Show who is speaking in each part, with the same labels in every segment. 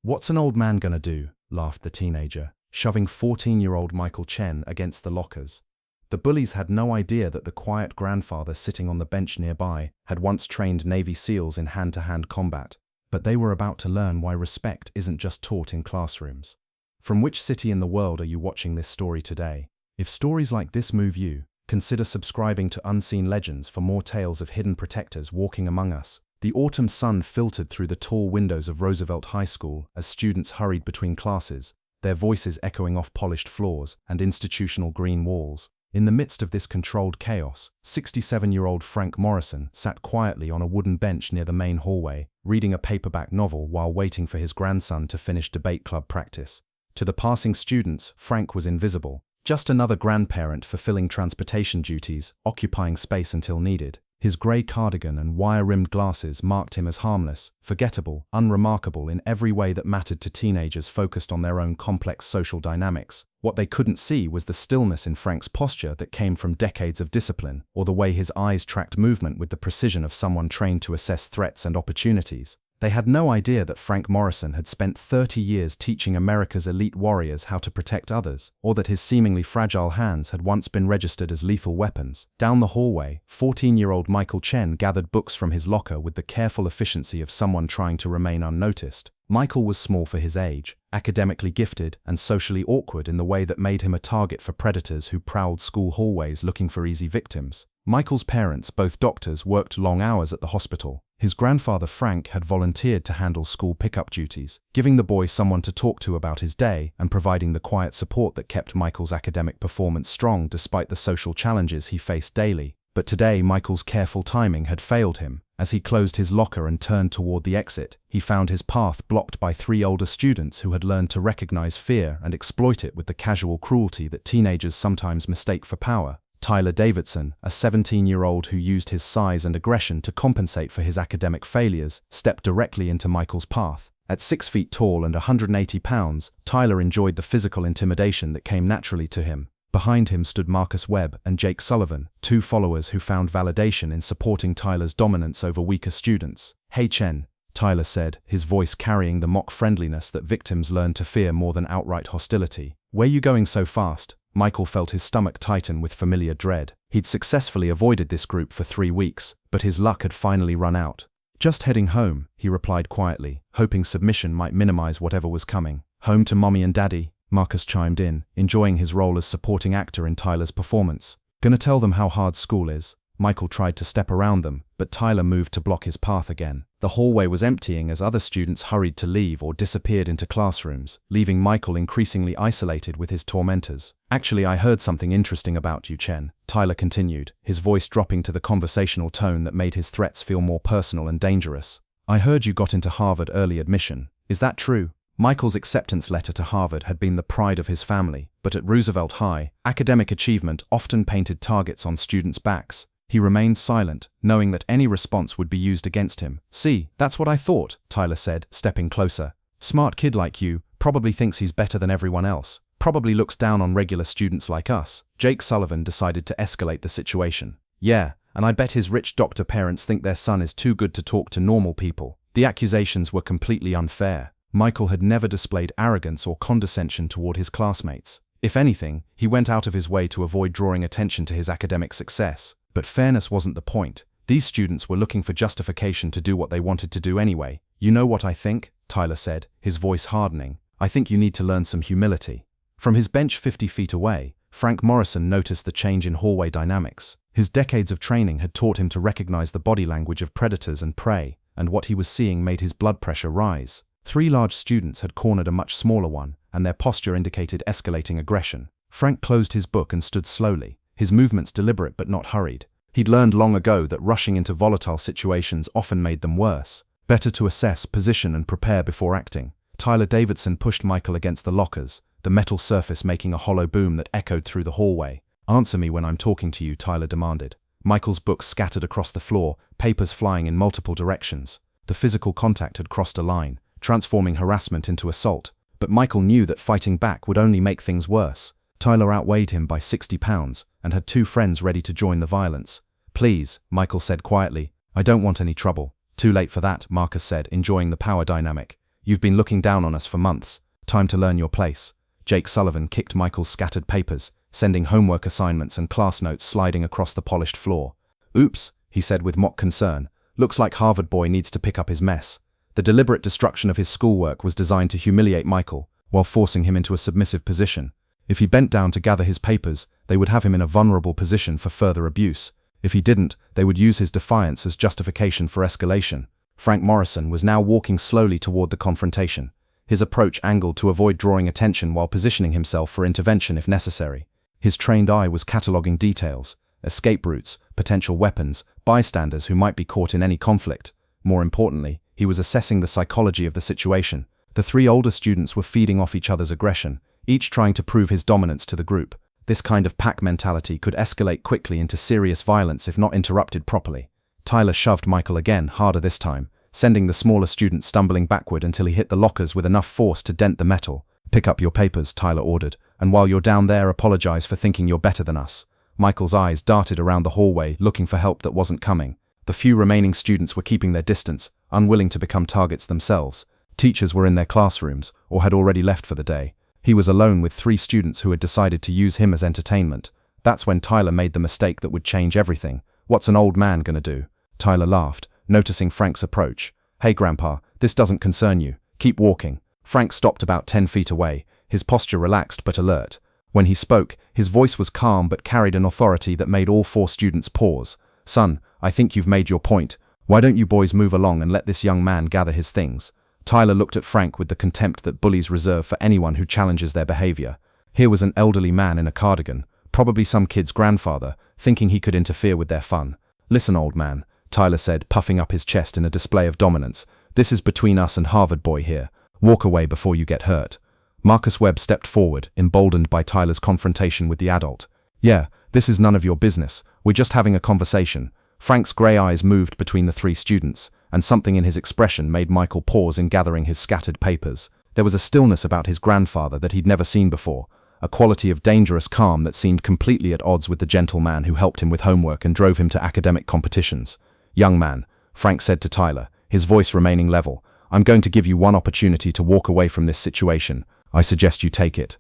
Speaker 1: "What's an old man gonna do?" laughed the teenager, shoving 14-year-old Michael Chen against the lockers. The bullies had no idea that the quiet grandfather sitting on the bench nearby had once trained Navy SEALs in hand-to-hand combat, but they were about to learn why respect isn't just taught in classrooms. From which city in the world are you watching this story today? If stories like this move you, consider subscribing to Unseen Legends for more tales of hidden protectors walking among us. The autumn sun filtered through the tall windows of Roosevelt High School as students hurried between classes, their voices echoing off polished floors and institutional green walls. In the midst of this controlled chaos, 67-year-old Frank Morrison sat quietly on a wooden bench near the main hallway, reading a paperback novel while waiting for his grandson to finish debate club practice. To the passing students, Frank was invisible, just another grandparent fulfilling transportation duties, occupying space until needed. His grey cardigan and wire-rimmed glasses marked him as harmless, forgettable, unremarkable in every way that mattered to teenagers focused on their own complex social dynamics. What they couldn't see was the stillness in Frank's posture that came from decades of discipline, or the way his eyes tracked movement with the precision of someone trained to assess threats and opportunities. They had no idea that Frank Morrison had spent 30 years teaching America's elite warriors how to protect others, or that his seemingly fragile hands had once been registered as lethal weapons. Down the hallway, 14-year-old Michael Chen gathered books from his locker with the careful efficiency of someone trying to remain unnoticed. Michael was small for his age, academically gifted, and socially awkward in the way that made him a target for predators who prowled school hallways looking for easy victims. Michael's parents, both doctors, worked long hours at the hospital. His grandfather Frank had volunteered to handle school pickup duties, giving the boy someone to talk to about his day and providing the quiet support that kept Michael's academic performance strong despite the social challenges he faced daily. But today, Michael's careful timing had failed him. As he closed his locker and turned toward the exit, he found his path blocked by 3 older students who had learned to recognize fear and exploit it with the casual cruelty that teenagers sometimes mistake for power. Tyler Davidson, a 17-year-old who used his size and aggression to compensate for his academic failures, stepped directly into Michael's path. At 6 feet tall and 180 pounds, Tyler enjoyed the physical intimidation that came naturally to him. Behind him stood Marcus Webb and Jake Sullivan, 2 followers who found validation in supporting Tyler's dominance over weaker students. "Hey Chen," Tyler said, his voice carrying the mock friendliness that victims learn to fear more than outright hostility. "Where you going so fast?" Michael felt his stomach tighten with familiar dread. He'd successfully avoided this group for 3 weeks, but his luck had finally run out. "Just heading home," he replied quietly, hoping submission might minimize whatever was coming. "Home to mommy and daddy," Marcus chimed in, enjoying his role as supporting actor in Tyler's performance. "Gonna tell them how hard school is." Michael tried to step around them, but Tyler moved to block his path again. The hallway was emptying as other students hurried to leave or disappeared into classrooms, leaving Michael increasingly isolated with his tormentors. "Actually, I heard something interesting about you, Chen," Tyler continued, his voice dropping to the conversational tone that made his threats feel more personal and dangerous. "I heard you got into Harvard early admission. Is that true?" Michael's acceptance letter to Harvard had been the pride of his family, but at Roosevelt High, academic achievement often painted targets on students' backs. He remained silent, knowing that any response would be used against him. "See, that's what I thought," Tyler said, stepping closer. "Smart kid like you, probably thinks he's better than everyone else. Probably looks down on regular students like us." Jake Sullivan decided to escalate the situation. "Yeah, and I bet his rich doctor parents think their son is too good to talk to normal people." The accusations were completely unfair. Michael had never displayed arrogance or condescension toward his classmates. If anything, he went out of his way to avoid drawing attention to his academic success. But fairness wasn't the point. These students were looking for justification to do what they wanted to do anyway. "You know what I think?" Tyler said, his voice hardening. "I think you need to learn some humility." From his bench 50 feet away, Frank Morrison noticed the change in hallway dynamics. His decades of training had taught him to recognize the body language of predators and prey, and what he was seeing made his blood pressure rise. 3 large students had cornered a much smaller one, and their posture indicated escalating aggression. Frank closed his book and stood slowly, his movements deliberate but not hurried. He'd learned long ago that rushing into volatile situations often made them worse. Better to assess, position, and prepare before acting. Tyler Davidson pushed Michael against the lockers, the metal surface making a hollow boom that echoed through the hallway. "Answer me when I'm talking to you," Tyler demanded. Michael's books scattered across the floor, papers flying in multiple directions. The physical contact had crossed a line, transforming harassment into assault, but Michael knew that fighting back would only make things worse. Tyler outweighed him by 60 pounds and had 2 friends ready to join the violence. "Please," Michael said quietly, "I don't want any trouble." "Too late for that," Marcus said, enjoying the power dynamic. You've been looking down on us for months. Time to learn your place. Jake Sullivan kicked Michael's scattered papers, sending homework assignments and class notes sliding across the polished floor. Oops, he said with mock concern. Looks like Harvard boy needs to pick up his mess. The deliberate destruction of his schoolwork was designed to humiliate Michael, while forcing him into a submissive position. If he bent down to gather his papers, they would have him in a vulnerable position for further abuse. If he didn't, they would use his defiance as justification for escalation. Frank Morrison was now walking slowly toward the confrontation, his approach angled to avoid drawing attention while positioning himself for intervention if necessary. His trained eye was cataloging details, escape routes, potential weapons, bystanders who might be caught in any conflict. More importantly, he was assessing the psychology of the situation. The three older students were feeding off each other's aggression, each trying to prove his dominance to the group. This kind of pack mentality could escalate quickly into serious violence if not interrupted properly. Tyler shoved Michael again, harder this time, sending the smaller student stumbling backward until he hit the lockers with enough force to dent the metal. "Pick up your papers," Tyler ordered, "and while you're down there, apologize for thinking you're better than us." Michael's eyes darted around the hallway, looking for help that wasn't coming. The few remaining students were keeping their distance, unwilling to become targets themselves. Teachers were in their classrooms, or had already left for the day. He was alone with three students who had decided to use him as entertainment. That's when Tyler made the mistake that would change everything. "What's an old man gonna do?" Tyler laughed, noticing Frank's approach. "Hey Grandpa, this doesn't concern you. Keep walking." Frank stopped about 10 feet away, his posture relaxed but alert. When he spoke, his voice was calm but carried an authority that made all four students pause. "Son, I think you've made your point. Why don't you boys move along and let this young man gather his things?" Tyler looked at Frank with the contempt that bullies reserve for anyone who challenges their behavior. Here was an elderly man in a cardigan, probably some kid's grandfather, thinking he could interfere with their fun. "Listen, old man," Tyler said, puffing up his chest in a display of dominance. "This is between us and Harvard boy here. Walk away before you get hurt." Marcus Webb stepped forward, emboldened by Tyler's confrontation with the adult. "Yeah, this is none of your business. We're just having a conversation." Frank's grey eyes moved between the three students, and something in his expression made Michael pause in gathering his scattered papers. There was a stillness about his grandfather that he'd never seen before, a quality of dangerous calm that seemed completely at odds with the gentle man who helped him with homework and drove him to academic competitions. "Young man," Frank said to Tyler, his voice remaining level, "I'm going to give you one opportunity to walk away from this situation. I suggest you take it."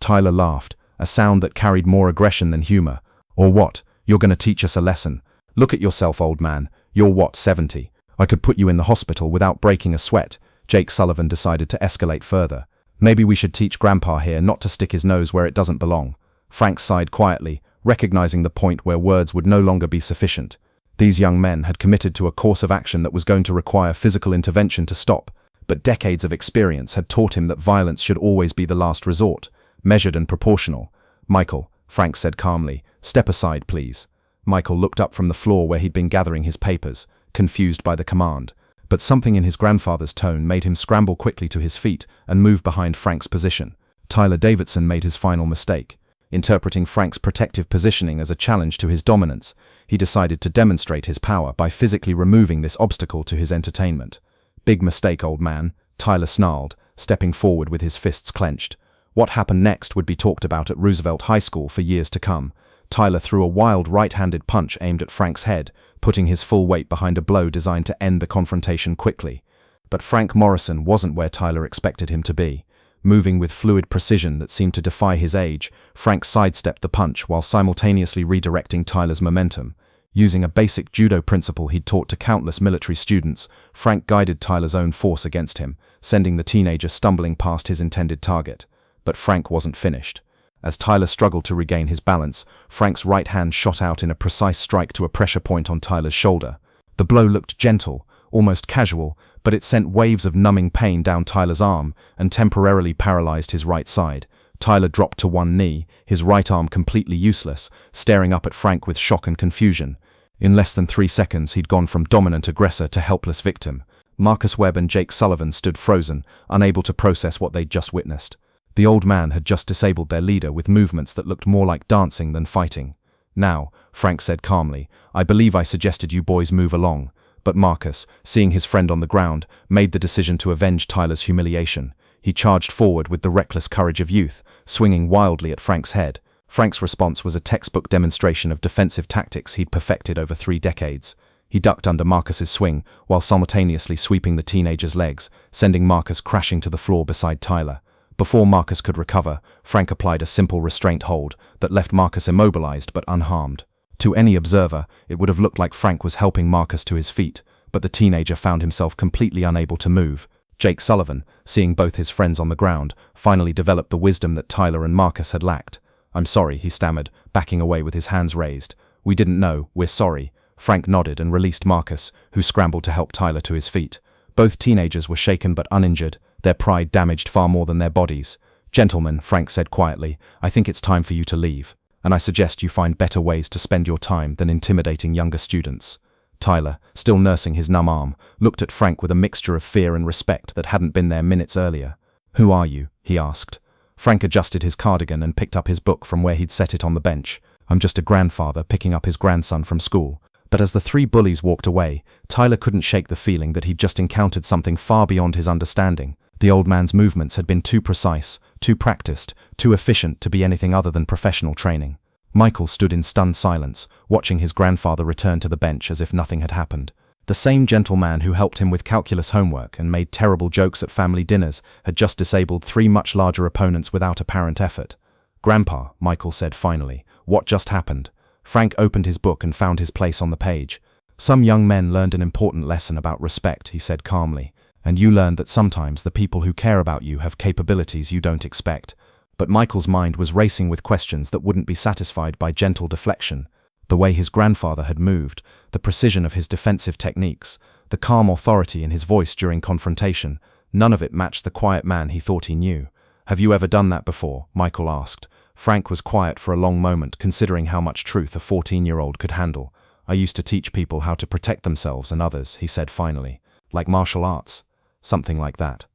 Speaker 1: Tyler laughed, a sound that carried more aggression than humor. "Or what? You're going to teach us a lesson? Look at yourself, old man. You're what, 70? I could put you in the hospital without breaking a sweat." Jake Sullivan decided to escalate further. "Maybe we should teach Grandpa here not to stick his nose where it doesn't belong." Frank sighed quietly, recognizing the point where words would no longer be sufficient. These young men had committed to a course of action that was going to require physical intervention to stop, but decades of experience had taught him that violence should always be the last resort, measured and proportional. "Michael," Frank said calmly, "step aside, please." Michael looked up from the floor where he'd been gathering his papers, confused by the command, but something in his grandfather's tone made him scramble quickly to his feet and move behind Frank's position. Tyler Davidson made his final mistake. Interpreting Frank's protective positioning as a challenge to his dominance, he decided to demonstrate his power by physically removing this obstacle to his entertainment. "Big mistake, old man," Tyler snarled, stepping forward with his fists clenched. What happened next would be talked about at Roosevelt High School for years to come. Tyler threw a wild right-handed punch aimed at Frank's head, putting his full weight behind a blow designed to end the confrontation quickly. But Frank Morrison wasn't where Tyler expected him to be. Moving with fluid precision that seemed to defy his age, Frank sidestepped the punch while simultaneously redirecting Tyler's momentum. Using a basic judo principle he'd taught to countless military students, Frank guided Tyler's own force against him, sending the teenager stumbling past his intended target. But Frank wasn't finished. As Tyler struggled to regain his balance, Frank's right hand shot out in a precise strike to a pressure point on Tyler's shoulder. The blow looked gentle, almost casual, but it sent waves of numbing pain down Tyler's arm and temporarily paralyzed his right side. Tyler dropped to one knee, his right arm completely useless, staring up at Frank with shock and confusion. In less than 3 seconds, he'd gone from dominant aggressor to helpless victim. Marcus Webb and Jake Sullivan stood frozen, unable to process what they'd just witnessed. The old man had just disabled their leader with movements that looked more like dancing than fighting. "Now," Frank said calmly, "I believe I suggested you boys move along." But Marcus, seeing his friend on the ground, made the decision to avenge Tyler's humiliation. He charged forward with the reckless courage of youth, swinging wildly at Frank's head. Frank's response was a textbook demonstration of defensive tactics he'd perfected over 3 decades. He ducked under Marcus's swing while simultaneously sweeping the teenager's legs, sending Marcus crashing to the floor beside Tyler. Before Marcus could recover, Frank applied a simple restraint hold that left Marcus immobilized but unharmed. To any observer, it would have looked like Frank was helping Marcus to his feet, but the teenager found himself completely unable to move. Jake Sullivan, seeing both his friends on the ground, finally developed the wisdom that Tyler and Marcus had lacked. "I'm sorry," he stammered, backing away with his hands raised. "We didn't know, we're sorry." Frank nodded and released Marcus, who scrambled to help Tyler to his feet. Both teenagers were shaken but uninjured, their pride damaged far more than their bodies. "Gentlemen," Frank said quietly, "I think it's time for you to leave, and I suggest you find better ways to spend your time than intimidating younger students." Tyler, still nursing his numb arm, looked at Frank with a mixture of fear and respect that hadn't been there minutes earlier. "Who are you?" he asked. Frank adjusted his cardigan and picked up his book from where he'd set it on the bench. "I'm just a grandfather picking up his grandson from school." But as the three bullies walked away, Tyler couldn't shake the feeling that he'd just encountered something far beyond his understanding. The old man's movements had been too precise, too practiced, too efficient to be anything other than professional training. Michael stood in stunned silence, watching his grandfather return to the bench as if nothing had happened. The same gentleman who helped him with calculus homework and made terrible jokes at family dinners had just disabled three much larger opponents without apparent effort. "Grandpa," Michael said finally, "what just happened?" Frank opened his book and found his place on the page. "Some young men learned an important lesson about respect," he said calmly, "and you learned that sometimes the people who care about you have capabilities you don't expect." But Michael's mind was racing with questions that wouldn't be satisfied by gentle deflection. The way his grandfather had moved, the precision of his defensive techniques, the calm authority in his voice during confrontation, none of it matched the quiet man he thought he knew. "Have you ever done that before?" Michael asked. Frank was quiet for a long moment, considering how much truth a 14-year-old could handle. "I used to teach people how to protect themselves and others," he said finally. "Like martial arts. Something like that."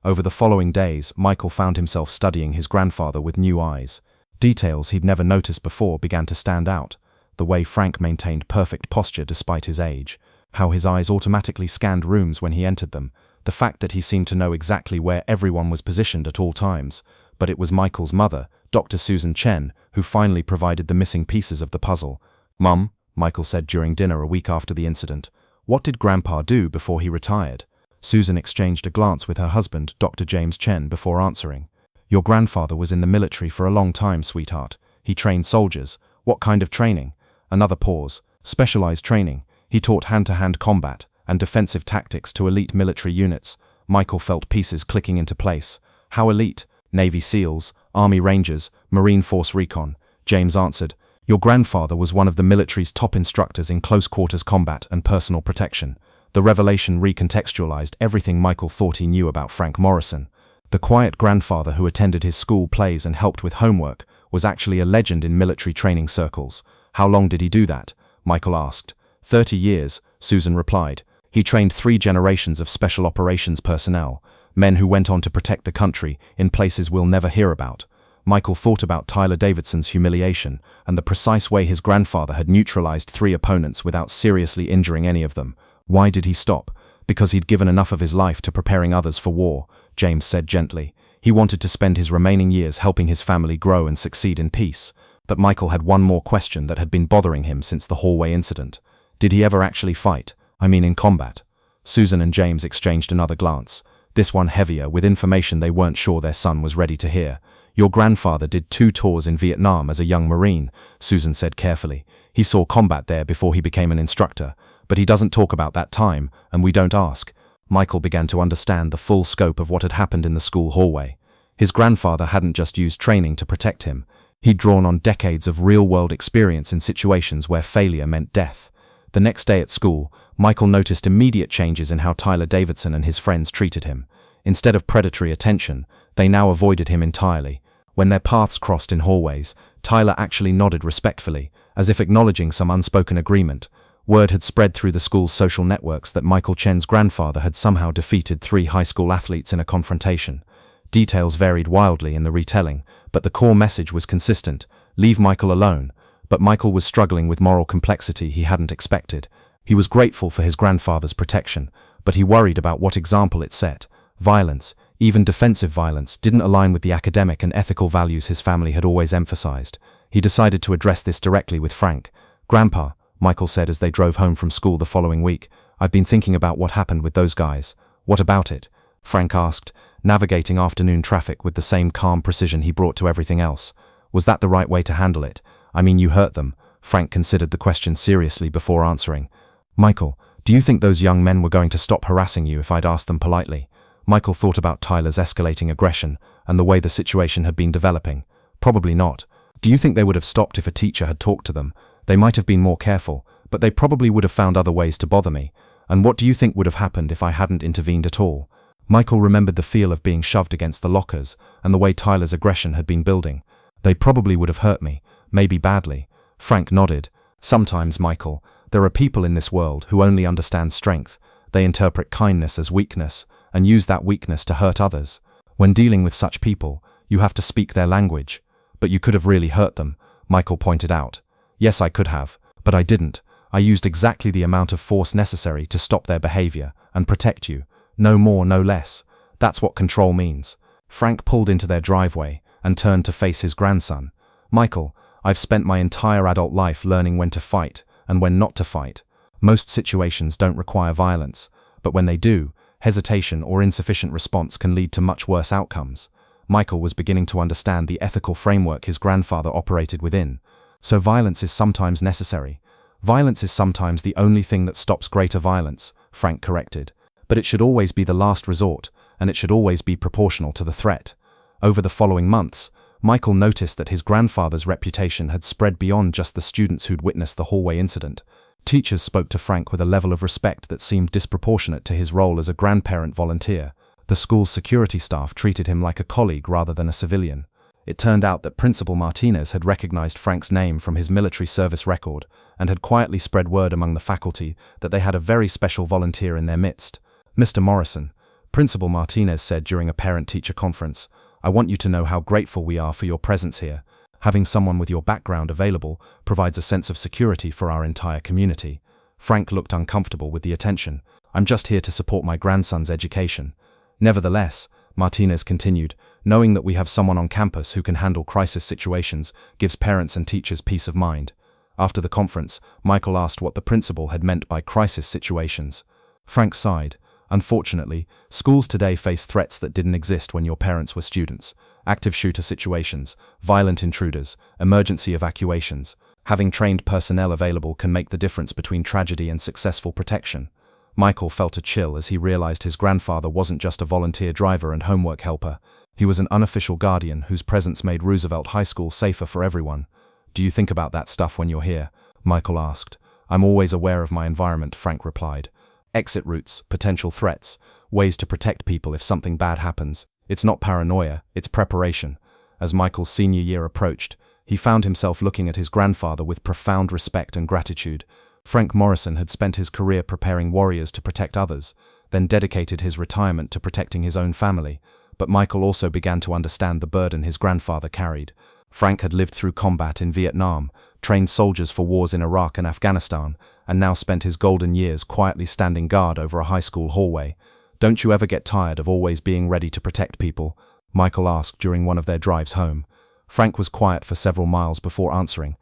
Speaker 1: Over the following days, Michael found himself studying his grandfather with new eyes. Details he'd never noticed before began to stand out. The way Frank maintained perfect posture despite his age, how his eyes automatically scanned rooms when he entered them, the fact that he seemed to know exactly where everyone was positioned at all times. But it was Michael's mother, Dr. Susan Chen, who finally provided the missing pieces of the puzzle. "Mum," Michael said during dinner a week after the incident, "what did Grandpa do before he retired?" Susan exchanged a glance with her husband, Dr. James Chen, before answering. "Your grandfather was in the military for a long time, sweetheart. He trained soldiers." "What kind of training?" Another pause. "Specialized training. He taught hand-to-hand combat and defensive tactics to elite military units." Michael felt pieces clicking into place. "How elite?" "Navy SEALs, Army Rangers, Marine Force Recon." James answered. "Your grandfather was one of the military's top instructors in close-quarters combat and personal protection." The revelation recontextualized everything Michael thought he knew about Frank Morrison. The quiet grandfather who attended his school plays and helped with homework was actually a legend in military training circles. "How long did he do that?" Michael asked. 30 years, Susan replied. "He trained 3 generations of special operations personnel, men who went on to protect the country in places we'll never hear about." Michael thought about Tyler Davidson's humiliation and the precise way his grandfather had neutralized 3 opponents without seriously injuring any of them. Why did he stop? Because he'd given enough of his life to preparing others for war, James said gently. He wanted to spend his remaining years helping his family grow and succeed in peace. But Michael had one more question that had been bothering him since the hallway incident. Did he ever actually fight? I mean in combat? Susan and James exchanged another glance, this one heavier with information they weren't sure their son was ready to hear. "Your grandfather did 2 tours in Vietnam as a young Marine," Susan said carefully. "He saw combat there before he became an instructor. But he doesn't talk about that time, and we don't ask." Michael began to understand the full scope of what had happened in the school hallway. His grandfather hadn't just used training to protect him. He'd drawn on decades of real-world experience in situations where failure meant death. The next day at school, Michael noticed immediate changes in how Tyler Davidson and his friends treated him. Instead of predatory attention, they now avoided him entirely. When their paths crossed in hallways, Tyler actually nodded respectfully, as if acknowledging some unspoken agreement. Word had spread through the school's social networks that Michael Chen's grandfather had somehow defeated 3 high school athletes in a confrontation. Details varied wildly in the retelling, but the core message was consistent: leave Michael alone. But Michael was struggling with moral complexity he hadn't expected. He was grateful for his grandfather's protection, but he worried about what example it set. Violence, even defensive violence, didn't align with the academic and ethical values his family had always emphasized. He decided to address this directly with Frank. "Grandpa," Michael said as they drove home from school the following week. "I've been thinking about what happened with those guys." "What about it?" Frank asked, navigating afternoon traffic with the same calm precision he brought to everything else. "Was that the right way to handle it? I mean, you hurt them." Frank considered the question seriously before answering. "Michael, do you think those young men were going to stop harassing you if I'd asked them politely?" Michael thought about Tyler's escalating aggression and the way the situation had been developing. "Probably not. Do you think they would have stopped if a teacher had talked to them? They might have been more careful, but they probably would have found other ways to bother me. And what do you think would have happened if I hadn't intervened at all?" Michael remembered the feel of being shoved against the lockers and the way Tyler's aggression had been building. "They probably would have hurt me, maybe badly." Frank nodded. "Sometimes, Michael, there are people in this world who only understand strength. They interpret kindness as weakness and use that weakness to hurt others. When dealing with such people, you have to speak their language." "But you could have really hurt them," Michael pointed out. "Yes, I could have, but I didn't. I used exactly the amount of force necessary to stop their behavior and protect you. No more, no less. That's what control means." Frank pulled into their driveway and turned to face his grandson. "Michael, I've spent my entire adult life learning when to fight and when not to fight. Most situations don't require violence, but when they do, hesitation or insufficient response can lead to much worse outcomes." Michael was beginning to understand the ethical framework his grandfather operated within. "So violence is sometimes necessary." "Violence is sometimes the only thing that stops greater violence," Frank corrected. "But it should always be the last resort, and it should always be proportional to the threat." Over the following months, Michael noticed that his grandfather's reputation had spread beyond just the students who'd witnessed the hallway incident. Teachers spoke to Frank with a level of respect that seemed disproportionate to his role as a grandparent volunteer. The school's security staff treated him like a colleague rather than a civilian. It turned out that Principal Martinez had recognized Frank's name from his military service record and had quietly spread word among the faculty that they had a very special volunteer in their midst. "Mr. Morrison," Principal Martinez said during a parent-teacher conference, "I want you to know how grateful we are for your presence here. Having someone with your background available provides a sense of security for our entire community." Frank looked uncomfortable with the attention. "I'm just here to support my grandson's education." "Nevertheless," Martinez continued, "knowing that we have someone on campus who can handle crisis situations gives parents and teachers peace of mind." After the conference, Michael asked what the principal had meant by crisis situations. Frank sighed. "Unfortunately, schools today face threats that didn't exist when your parents were students. Active shooter situations, violent intruders, emergency evacuations. Having trained personnel available can make the difference between tragedy and successful protection." Michael felt a chill as he realized his grandfather wasn't just a volunteer driver and homework helper. He was an unofficial guardian whose presence made Roosevelt High School safer for everyone. "Do you think about that stuff when you're here?" Michael asked. "I'm always aware of my environment," Frank replied. "Exit routes, potential threats, ways to protect people if something bad happens. It's not paranoia, it's preparation." As Michael's senior year approached, he found himself looking at his grandfather with profound respect and gratitude. Frank Morrison had spent his career preparing warriors to protect others, then dedicated his retirement to protecting his own family. But Michael also began to understand the burden his grandfather carried. Frank had lived through combat in Vietnam, trained soldiers for wars in Iraq and Afghanistan, and now spent his golden years quietly standing guard over a high school hallway. "Don't you ever get tired of always being ready to protect people?" Michael asked during one of their drives home. Frank was quiet for several miles before answering.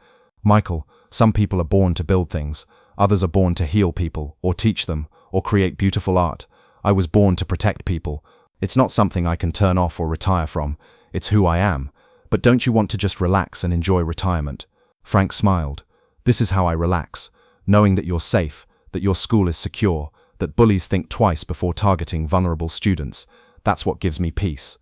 Speaker 1: "Michael, some people are born to build things. Others are born to heal people, or teach them, or create beautiful art. I was born to protect people. It's not something I can turn off or retire from. It's who I am. But don't you want to just relax and enjoy retirement?" Frank smiled. "This is how I relax, knowing that you're safe, that your school is secure, that bullies think twice before targeting vulnerable students. That's what gives me peace."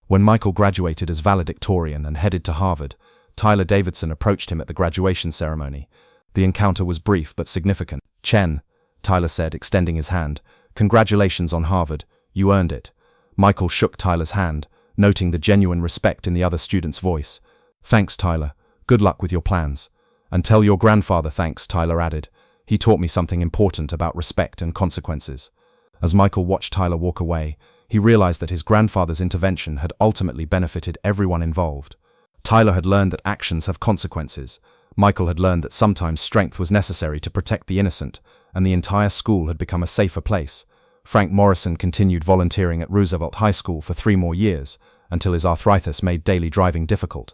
Speaker 1: When Michael graduated as valedictorian and headed to Harvard, Tyler Davidson approached him at the graduation ceremony. The encounter was brief but significant. "Chen," Tyler said, extending his hand, "congratulations on Harvard. You earned it." Michael shook Tyler's hand, noting the genuine respect in the other student's voice. "Thanks, Tyler. Good luck with your plans. And tell your grandfather thanks," Tyler added. "He taught me something important about respect and consequences." As Michael watched Tyler walk away, he realized that his grandfather's intervention had ultimately benefited everyone involved. Tyler had learned that actions have consequences. Michael had learned that sometimes strength was necessary to protect the innocent, and the entire school had become a safer place. Frank Morrison continued volunteering at Roosevelt High School for 3 more years, until his arthritis made daily driving difficult.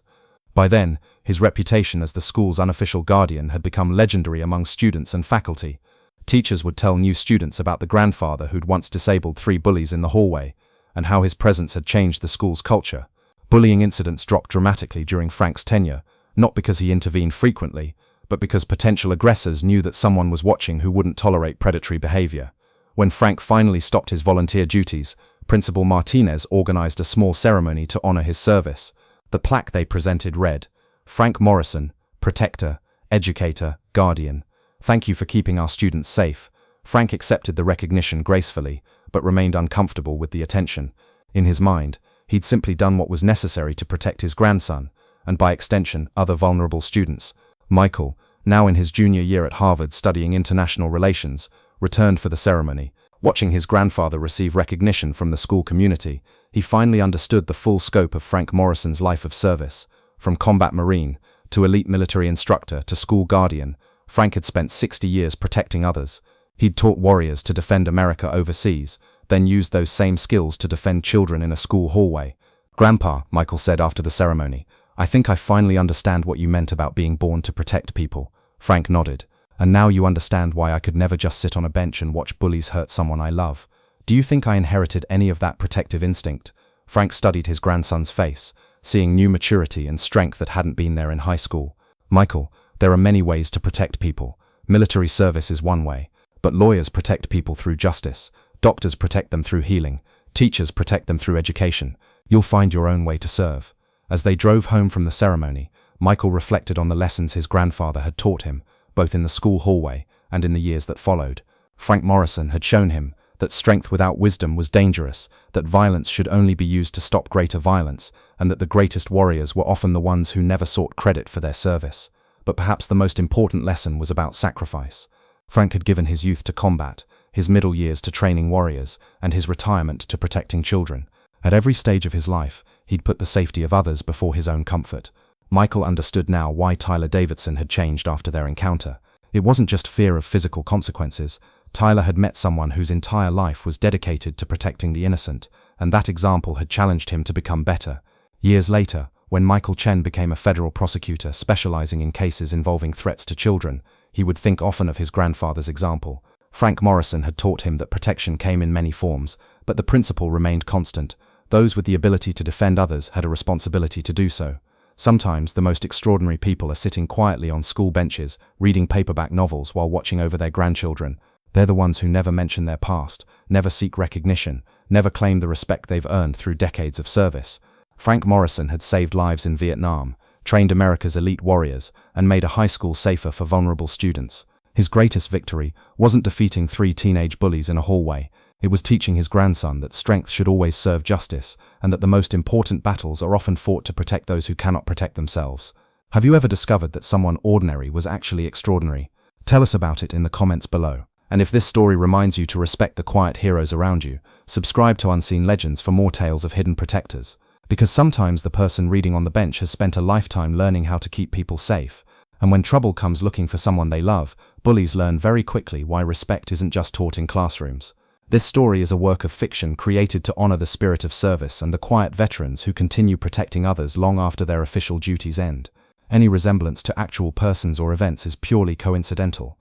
Speaker 1: By then, his reputation as the school's unofficial guardian had become legendary among students and faculty. Teachers would tell new students about the grandfather who'd once disabled 3 bullies in the hallway, and how his presence had changed the school's culture. Bullying incidents dropped dramatically during Frank's tenure, not because he intervened frequently, but because potential aggressors knew that someone was watching who wouldn't tolerate predatory behavior. When Frank finally stopped his volunteer duties, Principal Martinez organized a small ceremony to honor his service. The plaque they presented read, "Frank Morrison, Protector, Educator, Guardian. Thank you for keeping our students safe." Frank accepted the recognition gracefully, but remained uncomfortable with the attention. In his mind, he'd simply done what was necessary to protect his grandson, and by extension, other vulnerable students. Michael, now in his junior year at Harvard studying international relations, returned for the ceremony. Watching his grandfather receive recognition from the school community, he finally understood the full scope of Frank Morrison's life of service. From combat Marine, to elite military instructor, to school guardian, Frank had spent 60 years protecting others. He'd taught warriors to defend America overseas, then used those same skills to defend children in a school hallway. "Grandpa," Michael said after the ceremony, "I think I finally understand what you meant about being born to protect people." Frank nodded. "And now you understand why I could never just sit on a bench and watch bullies hurt someone I love. Do you think I inherited any of that protective instinct?" Frank studied his grandson's face, seeing new maturity and strength that hadn't been there in high school. "Michael, there are many ways to protect people. Military service is one way, but lawyers protect people through justice. Doctors protect them through healing. Teachers protect them through education. You'll find your own way to serve." As they drove home from the ceremony, Michael reflected on the lessons his grandfather had taught him, both in the school hallway and in the years that followed. Frank Morrison had shown him that strength without wisdom was dangerous, that violence should only be used to stop greater violence, and that the greatest warriors were often the ones who never sought credit for their service. But perhaps the most important lesson was about sacrifice. Frank had given his youth to combat, his middle years to training warriors, and his retirement to protecting children. At every stage of his life, he'd put the safety of others before his own comfort. Michael understood now why Tyler Davidson had changed after their encounter. It wasn't just fear of physical consequences. Tyler had met someone whose entire life was dedicated to protecting the innocent, and that example had challenged him to become better. Years later, when Michael Chen became a federal prosecutor specializing in cases involving threats to children, he would think often of his grandfather's example. Frank Morrison had taught him that protection came in many forms, but the principle remained constant. Those with the ability to defend others had a responsibility to do so. Sometimes the most extraordinary people are sitting quietly on school benches, reading paperback novels while watching over their grandchildren. They're the ones who never mention their past, never seek recognition, never claim the respect they've earned through decades of service. Frank Morrison had saved lives in Vietnam, trained America's elite warriors, and made a high school safer for vulnerable students. His greatest victory wasn't defeating 3 teenage bullies in a hallway. It was teaching his grandson that strength should always serve justice, and that the most important battles are often fought to protect those who cannot protect themselves. Have you ever discovered that someone ordinary was actually extraordinary? Tell us about it in the comments below. And if this story reminds you to respect the quiet heroes around you, subscribe to Unseen Legends for more tales of hidden protectors. Because sometimes the person reading on the bench has spent a lifetime learning how to keep people safe. And when trouble comes looking for someone they love, bullies learn very quickly why respect isn't just taught in classrooms. This story is a work of fiction created to honor the spirit of service and the quiet veterans who continue protecting others long after their official duties end. Any resemblance to actual persons or events is purely coincidental.